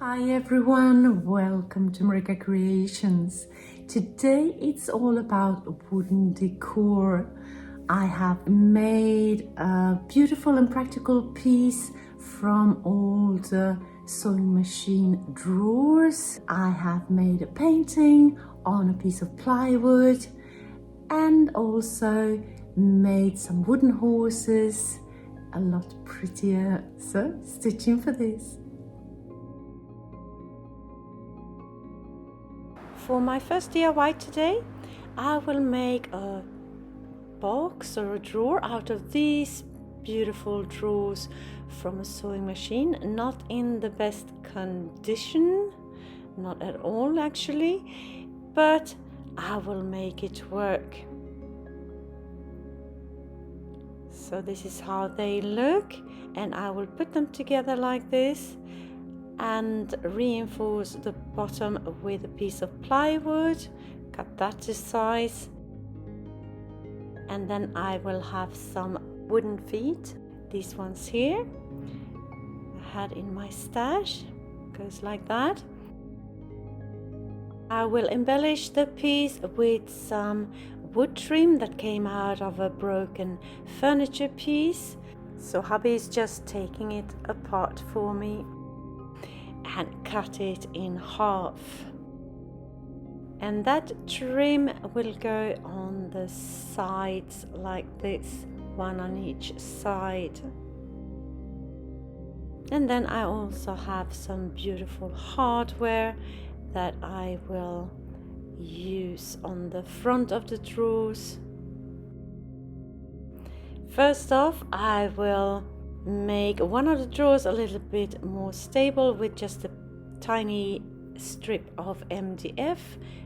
Hi everyone, welcome to MarikaCreations. Today it's all about wooden decor. I have made a beautiful and practical piece from old sewing machine drawers. I have made a painting on a piece of plywood and also made some wooden horses, a lot prettier. So stay tuned for this. For my first DIY today, I will make a box or a drawer out of these beautiful drawers from a sewing machine. Not in the best condition, not at all actually, but I will make it work. So this is how they look, and I will put them together like this and reinforce the bottom with a piece of plywood, cut that to size, and then I will have some wooden feet. These ones here I had in my stash, goes like that. I will embellish the piece with some wood trim that came out of a broken furniture piece, so hubby is just taking it apart for me and cut it in half, and that trim will go on the sides like this, one on each side. And then I also have some beautiful hardware that I will use on the front of the drawers. First off, I will make one of the drawers a little bit more stable with just a tiny strip of MDF,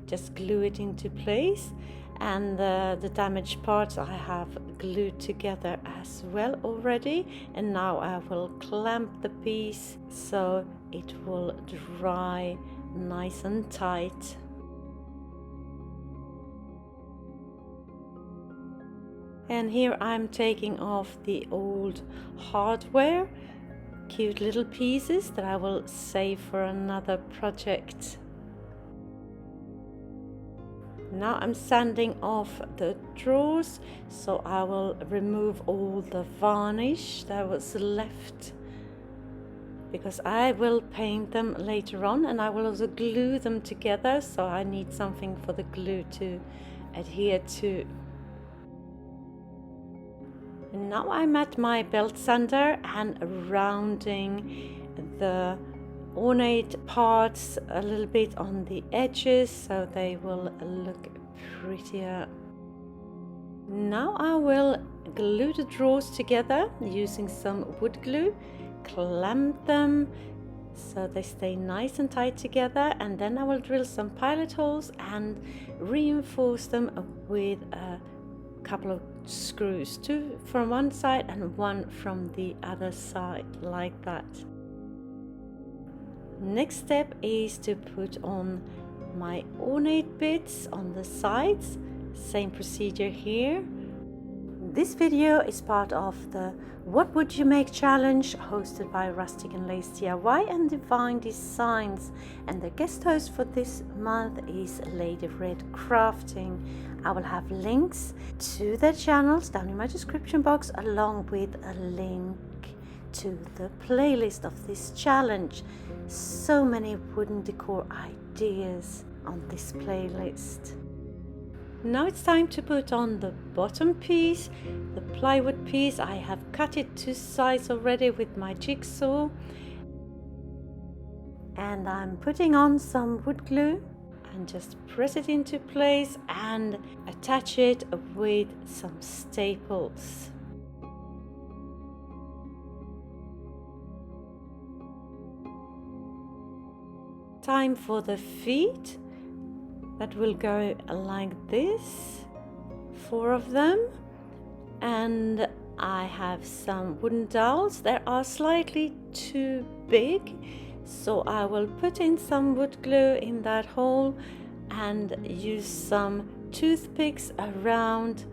just glue it into place, and the damaged parts I have glued together as well already. And now I will clamp the piece so it will dry nice and tight. And here I'm taking off the old hardware, cute little pieces that I will save for another project. Now I'm sanding off the drawers, so I will remove all the varnish that was left, because I will paint them later on, and I will also glue them together, so I need something for the glue to adhere to. Now I'm at my belt sander and rounding the ornate parts a little bit on the edges so they will look prettier. Now I will glue the drawers together using some wood glue, clamp them so they stay nice and tight together, and then I will drill some pilot holes and reinforce them with a couple of screws, two from one side and one from the other side, like that. Next step is to put on my ornate bits on the sides. Same procedure here. This video is part of the What Would You Make challenge hosted by Rustic and Lace DIY and Divine Designs, and the guest host for this month is Lady Red Crafting. I will have links to their channels down in my description box, along with a link to the playlist of this challenge. So many wooden decor ideas on this playlist. Now it's time to put on the bottom piece, the plywood piece. I have cut it to size already with my jigsaw, and I'm putting on some wood glue and just press it into place and attach it with some staples. Time for the feet. That will go like this, 4 of them, and I have some wooden dowels that are slightly too big, so I will put in some wood glue in that hole and use some toothpicks around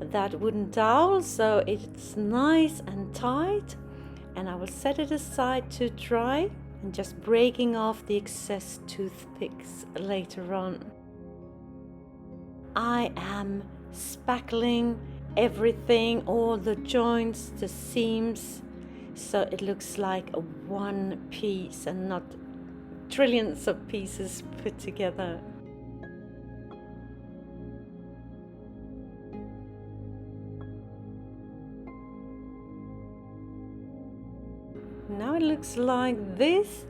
that wooden dowel so it's nice and tight, and I will set it aside to dry. and just breaking off the excess toothpicks later on. I am spackling everything, all the joints, the seams, so it looks like a one piece and not trillions of pieces put together. Now it looks like this.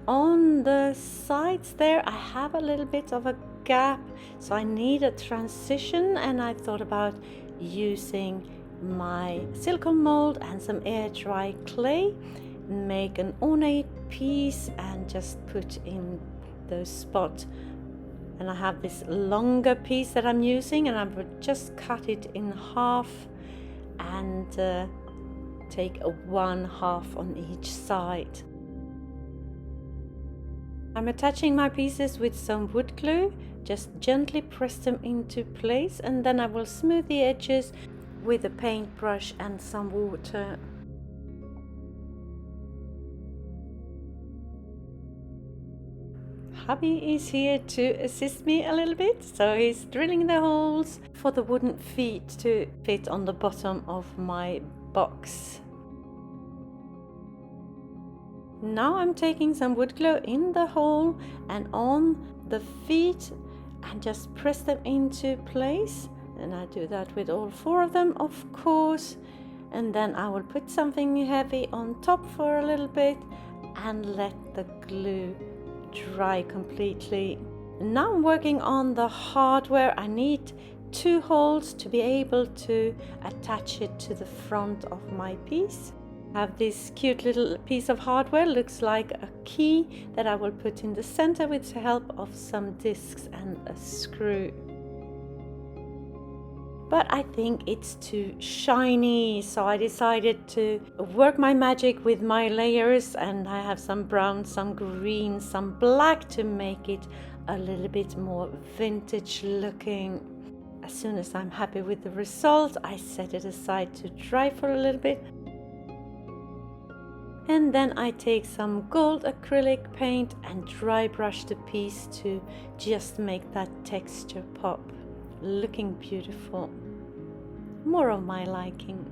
On the sides there I have a little bit of a gap, so I need a transition, and I thought about using my silicone mold and some air dry clay, make an ornate piece and just put in those spots. And I have this longer piece that I'm using, and I would just cut it in half and take a 1/2 on each side. I'm attaching my pieces with some wood glue, just gently press them into place, and then I will smooth the edges with a paintbrush and some water. Hubby is here to assist me a little bit, so he's drilling the holes for the wooden feet to fit on the bottom of my box. Now I'm taking some wood glue in the hole and on the feet and just press them into place, and I do that with all 4 of them, of course, and then I will put something heavy on top for a little bit and let the glue dry completely. Now I'm working on the hardware. I need 2 holes to be able to attach it to the front of my piece. I have this cute little piece of hardware, looks like a key, that I will put in the center with the help of some discs and a screw. But I think it's too shiny, so I decided to work my magic with my layers, and I have some brown, some green, some black to make it a little bit more vintage looking. As soon as I'm happy with the result, I set it aside to dry for a little bit. And then I take some gold acrylic paint and dry brush the piece to just make that texture pop. Looking beautiful. More of my liking.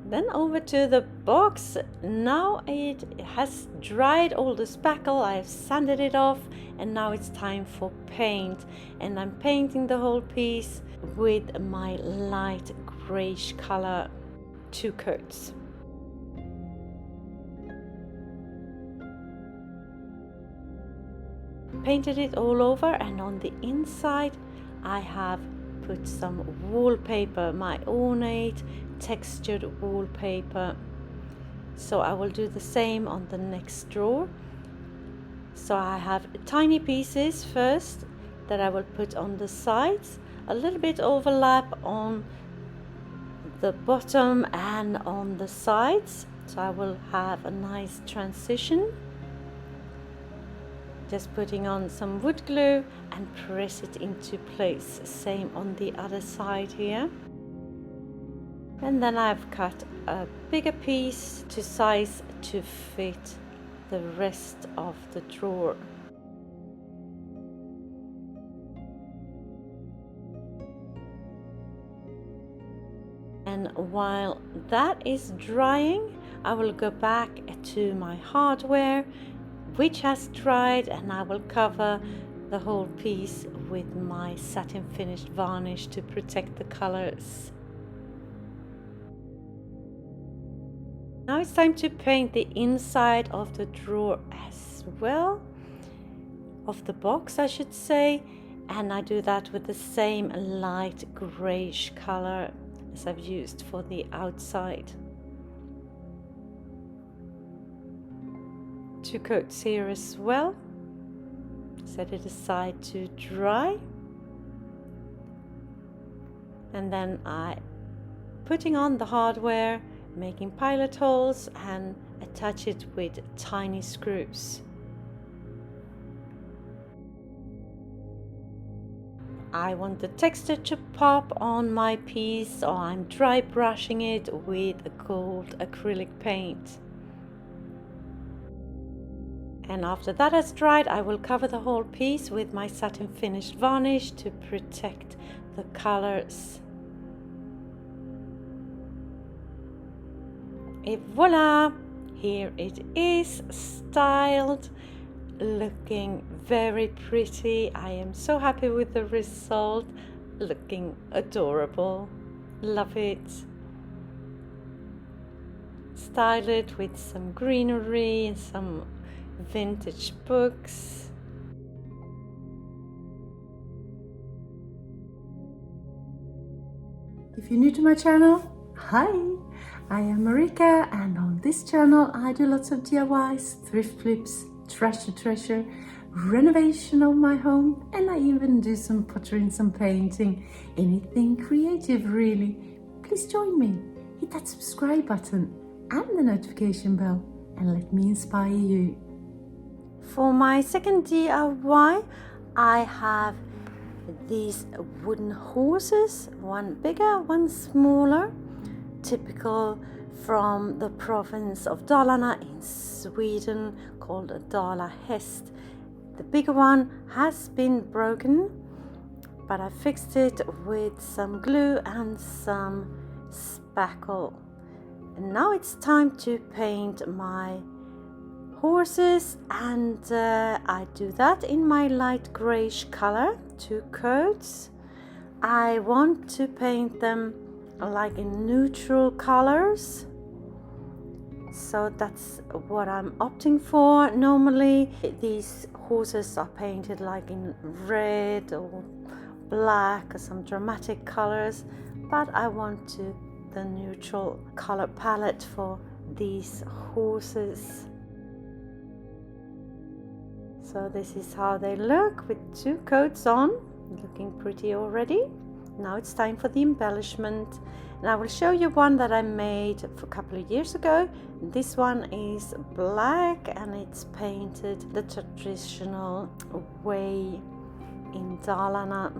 Then over to the box. Now it has dried all the spackle. I've sanded it off, and now it's time for paint. And I'm painting the whole piece with my light grayish color, 2 coats. Painted it all over, and on the inside I have put some wallpaper, my ornate textured wallpaper. So I will do the same on the next drawer. So I have tiny pieces first that I will put on the sides, a little bit overlap on the bottom and on the sides, so I will have a nice transition. Just putting on some wood glue and press it into place. Same on the other side here. And then I've cut a bigger piece to size to fit the rest of the drawer. And while that is drying, I will go back to my hardware, which has dried, and I will cover the whole piece with my satin finished varnish to protect the colors. Now it's time to paint the inside of the drawer as well, of the box I should say, and I do that with the same light grayish color as I've used for the outside. 2 coats here as well. Set it aside to dry, and then putting on the hardware, making pilot holes and attach it with tiny screws. I want the texture to pop on my piece, so I'm dry brushing it with a gold acrylic paint. And after that has dried, I will cover the whole piece with my satin finished varnish to protect the colors. Et voila! Here it is, styled, looking very pretty. I am so happy with the result, looking adorable. Love it. Style it with some greenery and some vintage books. If you're new to my channel, hi! I am Marika, and on this channel I do lots of DIYs, thrift flips, trash to treasure, renovation of my home, and I even do some pottery and some painting. Anything creative really. Please join me. Hit that subscribe button and the notification bell and let me inspire you. For my second DIY, I have these wooden horses, one bigger, one smaller, typical from the province of Dalarna in Sweden, called a Dala häst. The bigger one has been broken, but I fixed it with some glue and some spackle. And now it's time to paint my horses, and I do that in my light grayish color, 2 coats. I want to paint them like in neutral colors, so that's what I'm opting for. Normally these horses are painted like in red or black or some dramatic colors, but I want the neutral color palette for these horses. So this is how they look with 2 coats on, looking pretty already. Now it's time for the embellishment, and I will show you one that I made a couple of years ago. This one is black and it's painted the traditional way in Dalarna.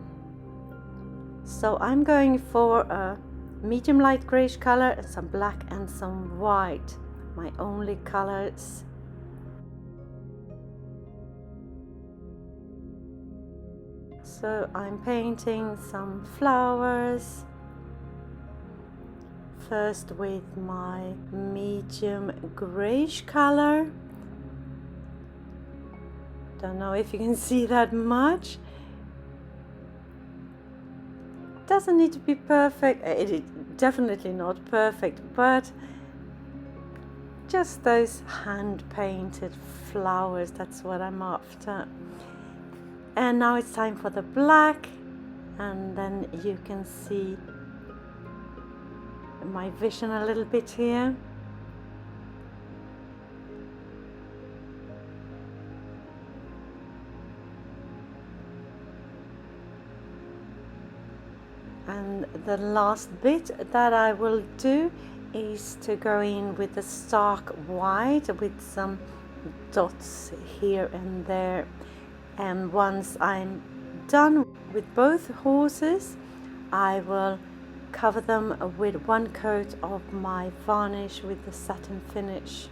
So I'm going for a medium light grayish color and some black and some white, my only colors. So I'm painting some flowers, first with my medium grayish color. Don't know if you can see that much. Doesn't need to be perfect, it is definitely not perfect, but just those hand painted flowers, that's what I'm after. And now it's time for the black, and then you can see my vision a little bit here. And the last bit that I will do is to go in with the stark white with some dots here and there. And once I'm done with both horses, I will cover them with 1 coat of my varnish with the satin finish.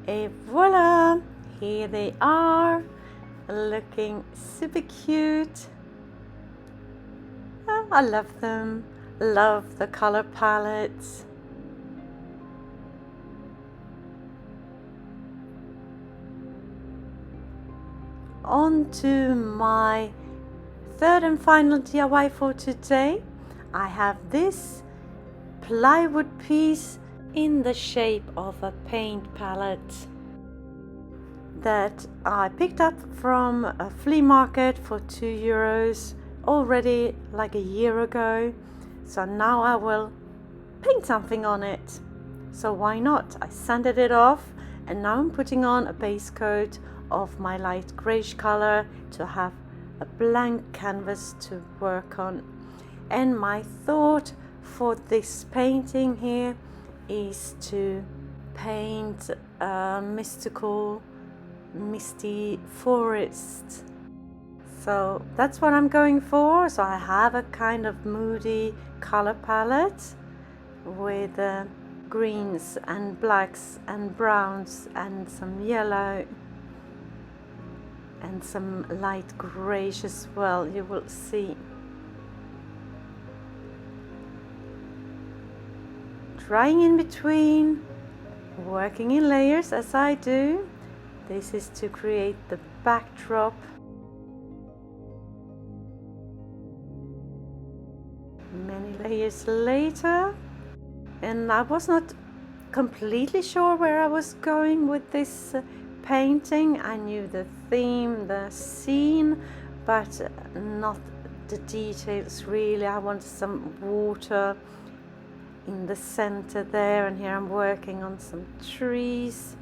Et voila! Here they are, looking super cute. Oh, I love them. Love the color palettes. On to my third and final DIY for today. I have this plywood piece in the shape of a paint palette that I picked up from a flea market for €2 already like a year ago. So now I will paint something on it. So why not? I sanded it off, and now I'm putting on a base coat of my light grayish color to have a blank canvas to work on. And my thought for this painting here is to paint a mystical misty forest. So that's what I'm going for. So I have a kind of moody color palette with greens and blacks and browns and some yellow and some light grayish as well, you will see. Drying in between, working in layers as I do. This is to create the backdrop. Many layers later, and I was not completely sure where I was going with this painting. I knew the theme, the scene, but not the details really. I wanted some water in the center there, and here I'm working on some trees.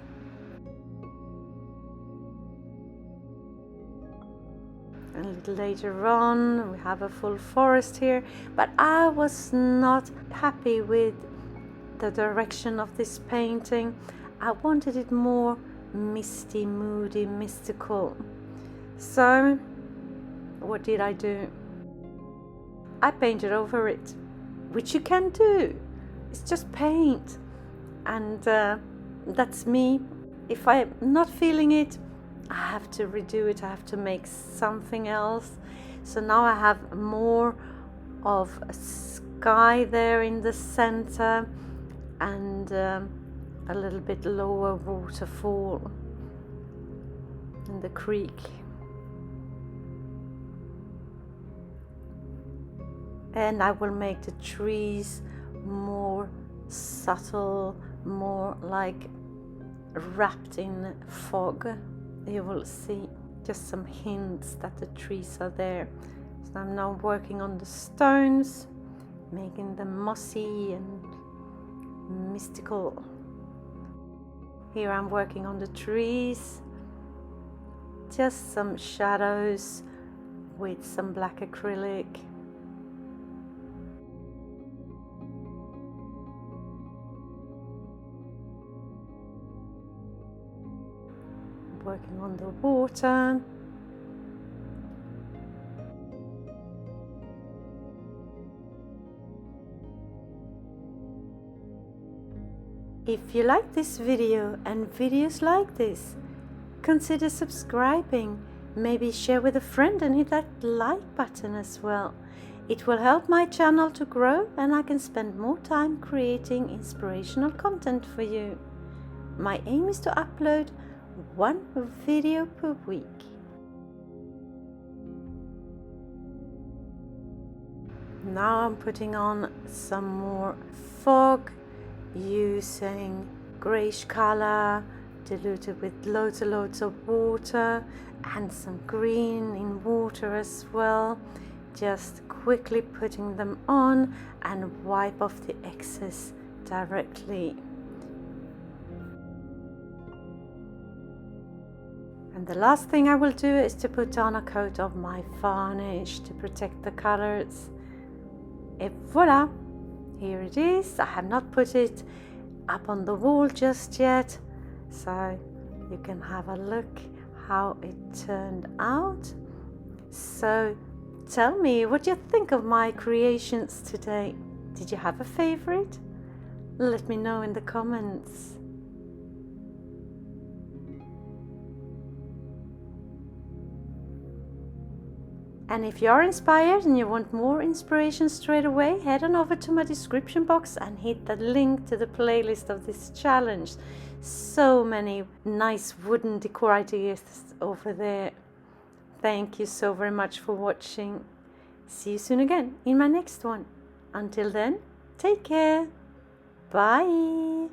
And a little later on we have a full forest here, but I was not happy with the direction of this painting. I wanted it more misty, moody, mystical. So what did I do? I painted over it, which you can do. It's just paint, and that's me. If I'm not feeling it, I have to redo it. I have to make something else. So now I have more of a sky there in the center, and a little bit lower waterfall in the creek. And I will make the trees more subtle, more like wrapped in fog. You will see just some hints that the trees are there. So I'm now working on the stones, making them mossy and mystical. Here I'm working on the trees, just some shadows with some black acrylic. Working on the water. If you like this video and videos like this, consider subscribing, maybe share with a friend and hit that like button as well. It will help my channel to grow, and I can spend more time creating inspirational content for you. My aim is to upload one video per week. Now I'm putting on some more fog using grayish color diluted with loads and loads of water, and some green in water as well. Just quickly putting them on and wipe off the excess directly. And the last thing I will do is to put on a coat of my varnish to protect the colors. Et voila! Here it is. I have not put it up on the wall just yet, so you can have a look how it turned out. So tell me what you think of my creations today. Did you have a favorite? Let me know in the comments. And if you're inspired and you want more inspiration straight away, head on over to my description box and hit the link to the playlist of this challenge. So many nice wooden decor ideas over there. Thank you so very much for watching. See you soon again in my next one. Until then, take care. Bye.